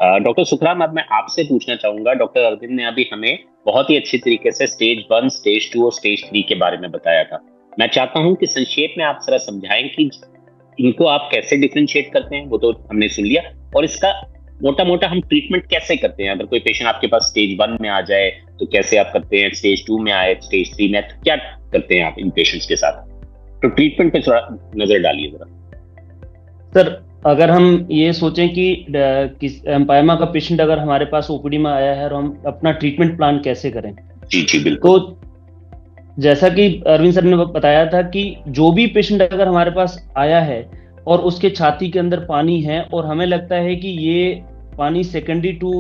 Doctor Sukhram, अब मैं आपसे पूछना चाहूंगा। डॉक्टर अरविंद ने अभी हमें बहुत ही अच्छी तरीके से स्टेज 1, स्टेज 2 और स्टेज 3 के बारे में बताया था। मैं चाहता हूं कि संक्षेप में आप जरा समझाएं कि इनको आप कैसे डिफरेंशिएट करते हैं। वो तो हमने सुन लिया, और इसका मोटा मोटा हम ट्रीटमेंट कैसे करते हैं। अगर कोई पेशेंट आपके पास स्टेज 1 में आ जाए तो कैसे आप करते हैं, स्टेज 2 में आए, स्टेज 3 में, तो क्या करते हैं आप इन पेशेंट्स के साथ। तो ट्रीटमेंट पे थोड़ा नजर डालिए जरा। सर, अगर हम ये सोचें कि किस एम्पायमा का पेशेंट अगर हमारे पास ओपीडी में आया है और हम अपना ट्रीटमेंट प्लान कैसे करें। जी जी तो बिल्कुल। जैसा कि अरविंद सर ने बताया था कि जो भी पेशेंट अगर हमारे पास आया है और उसके छाती के अंदर पानी है और हमें लगता है कि ये पानी सेकेंडरी टू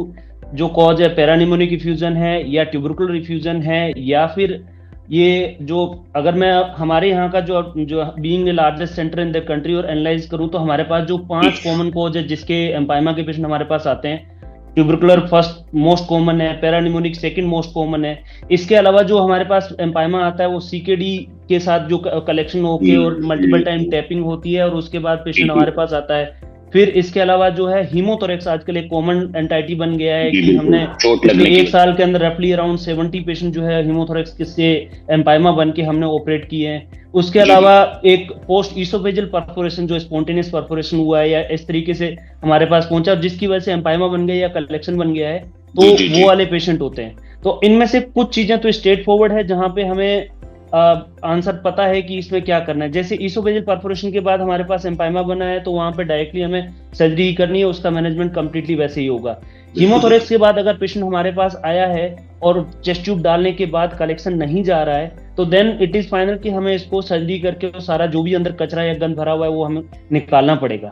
जो कॉज है पैरानिमोनिक इफ्यूजन है या ट्यूबरकुलर इफ्यूजन है, या फिर ये जो अगर मैं हमारे यहाँ का जो जो being the largest centre in the country और एनालाइज करूँ, तो हमारे पास जो 5 कॉमन कॉज है जिसके एम्पायमा के पेशेंट हमारे पास आते हैं। ट्यूबरकुलर फर्स्ट मोस्ट कॉमन है, पैरानिमोनिक सेकंड मोस्ट कॉमन है। इसके अलावा जो हमारे पास एम्पायमा आता है वो सीकेडी के साथ जो कलेक्शन होके और मल्टीपल टाइम टैपिंग होती है और उसके बाद पेशेंट हमारे पास आता है। फिर इसके अलावा जो है हीमोथोरेक्स आजकल एक कॉमन एंटाइटी बन गया है कि हमने चोट पिछले लगने की एक साल के अंदर रफली अराउंड 70 पेशेंट जो है हीमोथोरेक्स से एम्पायमा बन के हमने ऑपरेट किए हैं। उसके अलावा एक पोस्ट ईसोफेजियल परफोरेशन जो स्पॉन्टेनियस परफोरेशन हुआ है या इस तरीके से हमारे पास पहुंचा और जिसकी वजह से एम्पायमा बन गया या कलेक्शन बन गया है, तो वो वाले पेशेंट होते हैं। तो इनमें से कुछ चीजें तो स्ट्रेट फॉरवर्ड है जहां पे हमें आंसर पता है कि इसमें क्या करना है। जैसे ईसोफेजियल परफोरेशन के बाद हमारे पास एम्पायमा बना है तो वहां पे डायरेक्टली हमें सर्जरी करनी है, उसका मैनेजमेंट कंप्लीटली वैसे ही होगा। हीमोथोरेक्स के बाद अगर पेशेंट हमारे पास आया है और चेस्ट ट्यूब डालने के बाद कलेक्शन नहीं जा रहा है, तो देन इट इज फाइनल कि हमें इसको सर्जरी करके वो सारा जो भी अंदर कचरा या गंद भरा हुआ है वो हमें निकालना पड़ेगा।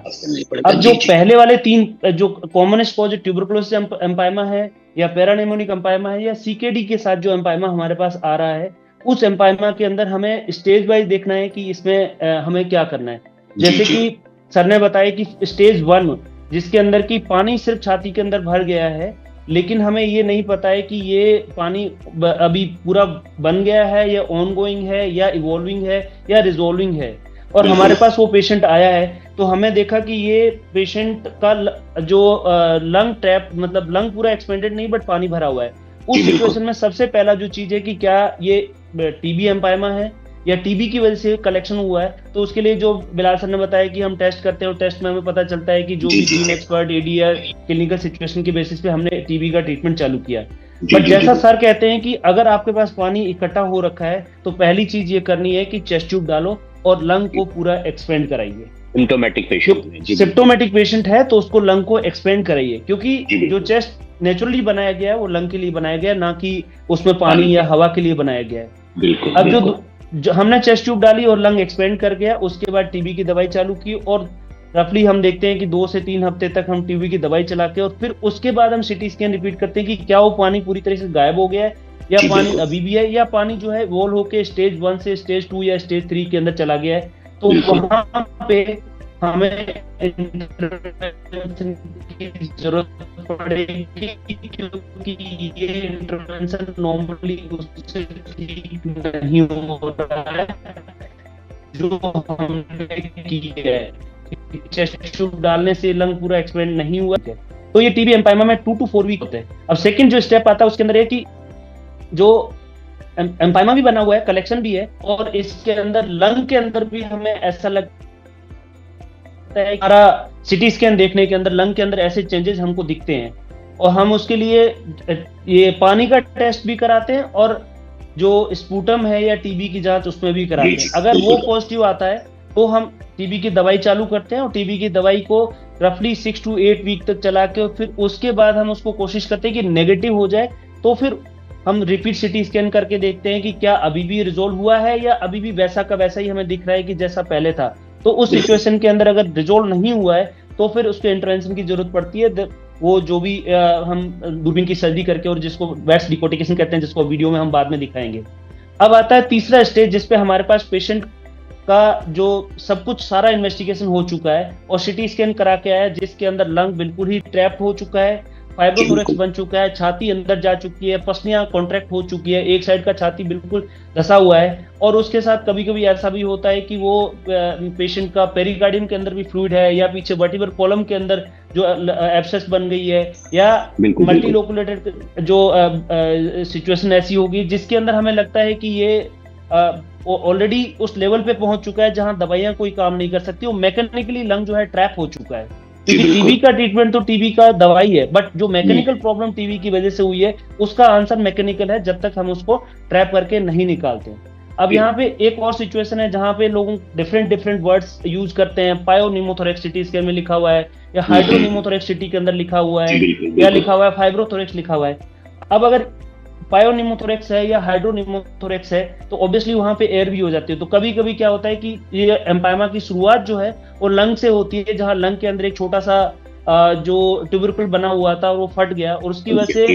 अब जो पहले वाले 3 जो कॉमनेस्ट कॉज ट्यूबरकुलोसिस एम्पायमा है या पैरानिमोनिक एम्पायमा है या सीकेडी के साथ जो एम्पायमा हमारे पास आ रहा है, उस एम्पायमा के अंदर हमें स्टेज वाइज देखना है कि इसमें हमें क्या करना है। जैसे कि सर ने बताया कि स्टेज 1 जिसके अंदर की पानी सिर्फ छाती के अंदर भर गया है, लेकिन हमें ये नहीं पता है कि ये पानी अभी पूरा बन गया है या ऑन गोइंग है या इवॉल्विंग है या रिजोल्विंग है, और हमारे पास वो पेशेंट आया है। तो हमें देखा कि ये पेशेंट का जो लंग ट्रैप, मतलब लंग पूरा एक्सपेंडेड नहीं बट पानी भरा हुआ है। उस सिचुएशन में सबसे पहला जो चीज है कि क्या ये टीबी एम्पायमा है या टीबी की वजह से कलेक्शन हुआ है। तो उसके लिए जो बिलाल सर ने बताया कि हम टेस्ट करते हैं और टेस्ट में हमें पता चलता है कि जो भी टीम एक्सपर्ट एडी या क्लिनिकल सिचुएशन के बेसिस पे हमने टीबी का ट्रीटमेंट चालू किया। बट जैसा सर कहते हैं कि अगर आपके पास पानी इकट्ठा हो रखा है तो पहली चीज ये करनी है कि चेस्ट ट्यूब डालो और लंग को पूरा एक्सपेंड कराइए। सिम्टोमेटिक पेशेंट है तो उसको लंग को एक्सपेंड कराइए, क्योंकि जो चेस्ट नेचुरली बनाया गया है वो लंग के लिए बनाया गया है, ना कि उसमें पानी या हवा के लिए बनाया गया है। अब जो हमने चेस्ट ट्यूब डाली और लंग एक्सपेंड कर गया, उसके बाद टीबी की दवाई चालू की और रफली हम देखते हैं कि 2 से 3 हफ्ते तक हम टीबी की दवाई चला के और फिर उसके बाद हम सिटी स्कैन रिपीट करते हैं कि क्या वो पानी पूरी तरह से गायब हो गया है या पानी अभी भी है, या पानी जो है वॉल होके स्टेज 1 से स्टेज 2 या स्टेज 3 के अंदर चला गया है। तो वहां पे हमें इंटरवेंशन की जरूरत पड़ेगी, क्योंकि ये इंटरवेंशन नॉर्मली उससे ठीक नहीं हो रहा है जो हमने की है। चेस्ट ट्यूब डालने से लंग पूरा एक्सपेंड नहीं हुआ है, तो ये टीबी एम्पायमा में 2 to 4 वीक होते हैं। अब सेकंड जो स्टेप आता है उसके अंदर है कि जो एम्पायमा भी बना हुआ है, कलेक्शन भी है, और इसके अंदर लंग के अंदर भी हमें ऐसा लगता है हमारा सिटी स्कैन देखने के अंदर लंग के अंदर ऐसे चेंजेस हमको दिखते हैं, और हम उसके लिए ये पानी का टेस्ट भी कराते हैं और जो स्पूटम है या टीबी की जांच उसमें भी कराते हैं। अगर वो पॉजिटिव आता है तो हम टीबी की दवाई चालू करते हैं और टीबी की दवाई को रफली 6 to 8 वीक तक चला के और फिर उसके बाद हम उसको कोशिश करते हैं कि नेगेटिव हो जाए, तो फिर हम रिपीट सिटी स्कैन करके देखते हैं कि क्या अभी भी रिजोल्व हुआ है या अभी भी वैसा का वैसा ही हमें दिख रहा है कि जैसा पहले था। तो उस सिचुएशन के अंदर अगर रिजोल्व नहीं हुआ है तो फिर उसके इंटरवेंशन की जरूरत पड़ती है। वो जो भी हम दूरबीन की सर्जरी करके, और जिसको वैक्स डिकोटिकेशन कहते हैं, जिसको वीडियो में हम बाद में दिखाएंगे। अब आता है तीसरा स्टेज जिसपे हमारे पास पेशेंट का जो सब कुछ सारा इन्वेस्टिगेशन हो चुका है और सिटी स्कैन करा के आया जिसके अंदर लंग बिल्कुल ही ट्रैप्ड हो चुका है, फाइब्रोथोरेक्स बन चुका है, छाती अंदर जा चुकी है, पसलियां कॉन्ट्रैक्ट हो चुकी है, एक साइड का छाती बिल्कुल धसा हुआ है, और उसके साथ कभी कभी ऐसा भी होता है कि वो पेशेंट का पेरिकार्डियम के अंदर भी फ्लूइड है, या पीछे वर्टिब्रल कॉलम के अंदर जो एब्सेस बन गई है, या मल्टीलोकुलेटेड जो सिचुएशन ऐसी होगी जिसके अंदर हमें लगता है कि ये ऑलरेडी उस लेवल पे पहुंच चुका है जहां दवाइयां कोई काम नहीं कर सकती, वो मैकेनिकली लंग जो है ट्रैप हो चुका है। क्योंकि टीबी का ट्रीटमेंट तो टीबी का दवाई है, बट जो मैकेनिकल प्रॉब्लम टीबी की वजह से हुई है उसका आंसर मैकेनिकल है, जब तक हम उसको ट्रैप करके नहीं निकालते। अब यहाँ पे एक और सिचुएशन है जहां पे लोग डिफरेंट वर्ड्स यूज करते हैं। पायोनिमोथोरेक्स सिटी स्कैन में लिखा हुआ है, या हाइड्रोनिमोथोरेक्स सिटी के अंदर लिखा हुआ है, या लिखा हुआ है फाइब्रोथोरेक्स लिखा हुआ है। अब अगर पायोनिमोथोरेक्स है या हाइड्रोनिमोथोरेक्स है तो ऑब्वियसली वहां पे एयर भी हो जाती है। तो कभी कभी क्या होता है कि ये एम्पायमा की शुरुआत जो है वो लंग से होती है, जहां लंग के अंदर एक छोटा सा जो ट्यूबरकुल बना हुआ था वो फट गया, और उसकी वजह से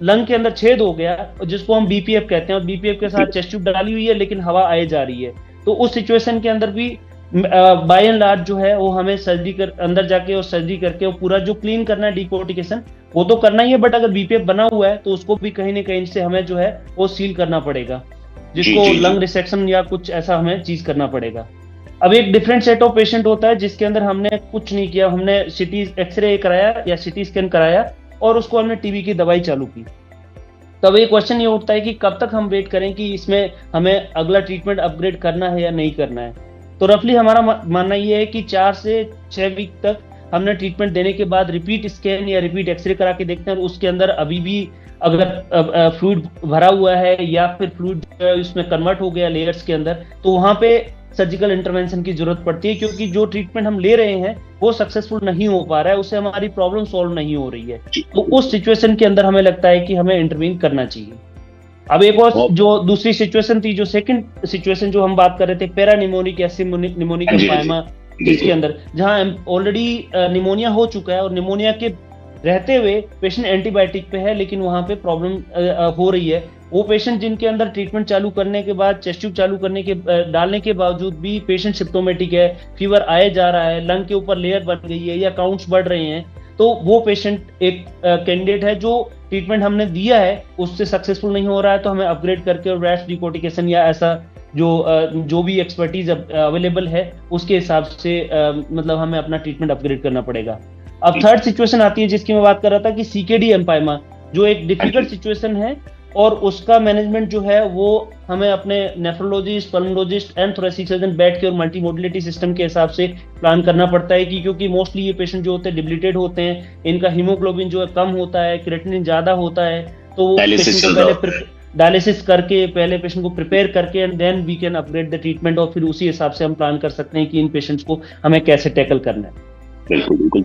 लंग के अंदर छेद हो गया, जिसको हम बीपीएफ कहते हैं, और बीपीएफ के साथ चेस्ट ट्यूब डाली हुई है लेकिन हवा आए जा रही है। तो उस सिचुएशन के अंदर भी बाय एंड लार्ज जो है वो हमें सर्जरी कर अंदर जाके और सर्जरी करके वो पूरा जो क्लीन करना है डिकोर्टिकेशन वो तो करना ही है, बट अगर बीपीएफ बना हुआ है तो उसको भी कहीं ना कहीं से हमें जो है वो सील करना पड़ेगा, जिसको लंग रिसेक्शन या कुछ ऐसा हमें चीज करना पड़ेगा। अब एक डिफरेंट सेट ऑफ पेशेंट होता है जिसके अंदर हमने कुछ नहीं किया, हमने सिटी एक्सरे कराया या सिटी स्कैन कराया और उसको हमने टीबी की दवाई चालू की। तब ये क्वेश्चन ये उठता है कि कब तक हम वेट करें कि इसमें हमें अगला ट्रीटमेंट अपग्रेड करना है या नहीं करना है। तो रफली हमारा मानना ये है कि 4 से 6 वीक तक हमने ट्रीटमेंट देने के बाद रिपीट स्कैन या रिपीट एक्सरे करा के देखते हैं, और उसके अंदर अभी भी अगर फ्लूइड भरा हुआ है या फिर फ्लूइड उसमें कन्वर्ट हो गया लेयर्स के अंदर, तो वहां पे सर्जिकल इंटरवेंशन की जरूरत पड़ती है, क्योंकि जो ट्रीटमेंट हम ले रहे हैं वो सक्सेसफुल नहीं हो पा रहा है, उससे हमारी प्रॉब्लम सॉल्व नहीं हो रही है। तो उस सिचुएशन के अंदर हमें लगता है कि हमें इंटरवीन करना चाहिए। अब एक और जो दूसरी सिचुएशन थी, जो सेकंड सिचुएशन जो हम बात कर रहे थे, पैरानिमोनिक या निमोनिक एम्पायमा, जिसके अंदर जहां ऑलरेडी निमोनिया हो चुका है और निमोनिया के रहते हुए पेशेंट एंटीबायोटिक पे है लेकिन वहां पे प्रॉब्लम हो रही है, वो पेशेंट जिनके अंदर ट्रीटमेंट चालू करने के बाद चेस्ट ट्यूब चालू करने के डालने के बावजूद भी पेशेंट सिम्प्टोमेटिक है, फीवर आए जा रहा है, लंग के ऊपर लेयर बन गई है या काउंट्स बढ़ रहे हैं, तो वो पेशेंट एक कैंडिडेट है जो ट्रीटमेंट हमने दिया है उससे सक्सेसफुल नहीं हो रहा है, तो हमें अपग्रेड करके और रैश डिकोर्टिकेशन या ऐसा जो भी एक्सपर्टीज अवेलेबल है उसके हिसाब से मतलब हमें अपना ट्रीटमेंट अपग्रेड करना पड़ेगा। अब थर्ड सिचुएशन आती है जिसकी मैं बात कर रहा था कि सीकेडी एम्पायमा, जो एक डिफिकल्ट सिचुएशन है और उसका मैनेजमेंट जो है वो हमें अपने नेफ्रोलॉजिस्ट, पल्मोलॉजिस्ट एंड थोरेसिक सर्जन बैठ के और मल्टी मोडिलिटी सिस्टम के हिसाब से प्लान करना पड़ता है, कि क्योंकि मोस्टली ये पेशेंट जो होते हैं डिब्लिटेड होते हैं, इनका हीमोग्लोबिन जो है कम होता है, क्रिएटिनिन ज्यादा होता है, तो वो पेशेंट को पहले डायलिसिस करके पहले पेशेंट को प्रिपेयर करके and then we can upgrade the treatment, और फिर उसी हिसाब से हम प्लान कर सकते हैं कि इन पेशेंट्स को हमें कैसे टैकल करना है। बिल्कुल बिल्कुल।